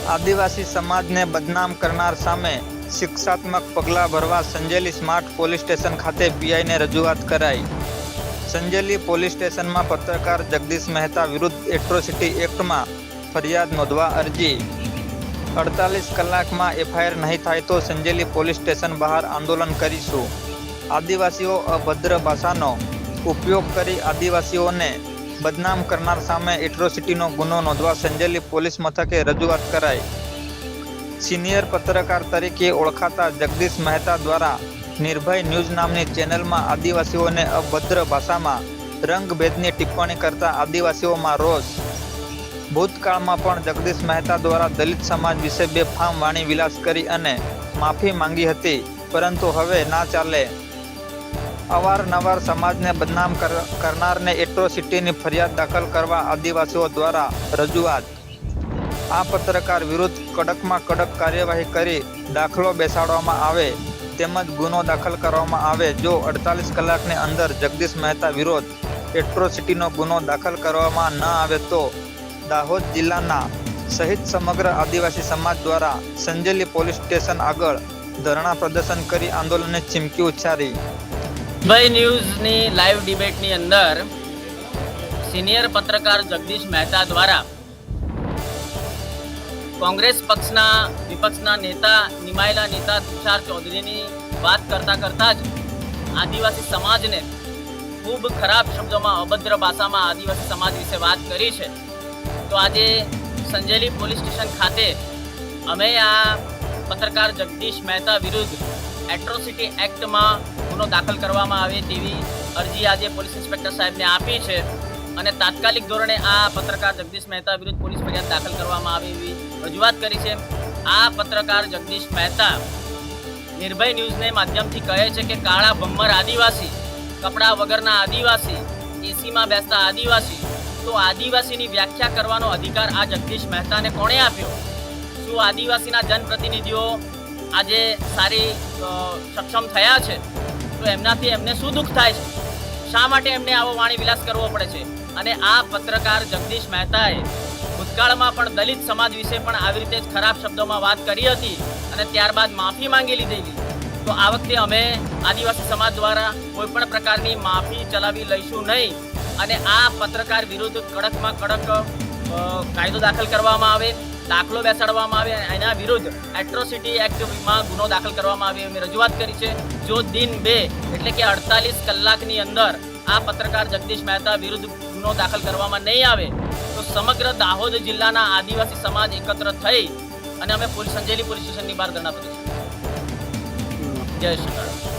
આદિવાસી સમાજને બદનામ કરનાર સામે શિક્ષાત્મક પગલાં ભરવા સંજેલી સ્માર્ટ પોલીસ સ્ટેશન ખાતે પીઆઈને રજૂઆત કરાઈ। સંજેલી પોલીસ સ્ટેશનમાં પત્રકાર જગદીશ મહેતા વિરુદ્ધ એટ્રોસિટી એક્ટમાં ફરિયાદ નોંધવા અરજી। 48 કલાકમાં એફઆઈઆર નહીં થાય તો સંજેલી પોલીસ સ્ટેશન બહાર આંદોલન કરીશું। આદિવાસીઓ અભદ્ર ભાષાનો ઉપયોગ કરી આદિવાસીઓને બદનામ કરનાર સામે એટ્રોસિટીનો ગુનો નોંધવા સંજેલી પોલીસ મથકે રજૂઆત કરાઈ। સિનિયર પત્રકાર તરીકે ઓળખાતા જગદીશ મહેતા દ્વારા નિર્ભય ન્યૂઝ નામની ચેનલમાં આદિવાસીઓને અભદ્ર ભાષામાં રંગભેદની ટિપ્પણી કરતા આદિવાસીઓમાં રોષ। ભૂતકાળમાં પણ જગદીશ મહેતા દ્વારા દલિત સમાજ વિશે બેફામ વાણી વિલાસ કરી અને માફી માંગી હતી, પરંતુ હવે ના ચાલે। અવારનવાર સમાજને બદનામ કરનારને એટ્રોસિટીની ફરિયાદ દાખલ કરવા આદિવાસીઓ દ્વારા રજૂઆત। આ પત્રકાર વિરુદ્ધ કડકમાં કડક કાર્યવાહી કરી દાખલો બેસાડવામાં આવે તેમજ ગુનો દાખલ કરવામાં આવે। જો 48 કલાકની અંદર જગદીશ મહેતા વિરુદ્ધ એટ્રોસિટીનો ગુનો દાખલ કરવામાં ન આવે તો દાહોદ જિલ્લાના સહિત સમગ્ર આદિવાસી સમાજ દ્વારા સંજેલી પોલીસ સ્ટેશન આગળ ધરણા પ્રદર્શન કરી આંદોલનની ચીમકી ઉચ્ચારી। નિર્ભય ન્યૂઝની લાઈવ ડિબેટની અંદર સિનિયર પત્રકાર જગદીશ મહેતા દ્વારા કોંગ્રેસ પક્ષના વિપક્ષના નેતા નિમાયેલા નેતા તુષાર ચૌધરીની વાત કરતા જ આદિવાસી સમાજને ખૂબ ખરાબ શબ્દોમાં અભદ્ર ભાષામાં આદિવાસી સમાજ વિશે વાત કરી છે। તો આજે સંજેલી પોલીસ સ્ટેશન ખાતે અમે આ પત્રકાર જગદીશ મહેતા વિરુદ્ધ એટ્રોસિટી એક્ટમાં ગુનો દાખલ કરવામાં આવે તેવી અરજી આજે પોલીસ ઇન્સ્પેક્ટર સાહેબને આપી છે અને તાત્કાલિક ધોરણે આ પત્રકાર જગદીશ મહેતા વિરુદ્ધ પોલીસ ફરિયાદ દાખલ કરવામાં આવે એવી રજૂઆત કરી છે। આ પત્રકાર જગદીશ મહેતા નિર્ભય ન્યૂઝને માધ્યમથી કહે છે કે કાળા ભમ્મર આદિવાસી, કપડા વગરના આદિવાસી, એસીમાં બેસતા આદિવાસી, તો આદિવાસીની વ્યાખ્યા કરવાનો અધિકાર આ જગદીશ મહેતાને કોણે આપ્યો? શું આદિવાસીના જનપ્રતિનિધિઓ આજે સારી સક્ષમ થયા છે તો એમનાથી એમને શું દુઃખ થાય છે? શા માટે એમને આવો વાણી વિલાસ કરવો પડે છે? અને આ પત્રકાર જગદીશ મહેતાએ ભૂતકાળમાં પણ દલિત સમાજ વિશે પણ આવી રીતે જ ખરાબ શબ્દોમાં વાત કરી હતી અને ત્યારબાદ માફી માંગી લીધેલી। તો આ વખતે અમે આદિવાસી સમાજ દ્વારા કોઈ પણ પ્રકારની માફી ચલાવી લઈશું નહીં અને આ પત્રકાર વિરુદ્ધ કડકમાં કડક કાયદો દાખલ કરવામાં આવે, દાખલો બેસાડવામાં આવે અને એના વિરુદ્ધ એટ્રોસિટી એક્ટમાં ગુનો દાખલ કરવામાં આવે એવી રજૂઆત કરી છે। જો દિન 2 એટલે કે 48 કલાકની અંદર આ પત્રકાર જગદીશ મહેતા વિરુદ્ધ ગુનો દાખલ કરવામાં નહીં આવે તો સમગ્ર દાહોદ જિલ્લાના આદિવાસી સમાજ એકત્ર થઈ અને અમે સંજેલી પોલીસ સ્ટેશનની બહાર ધરણા પ્રદર્શન। જય શ્રી કૃષ્ણ।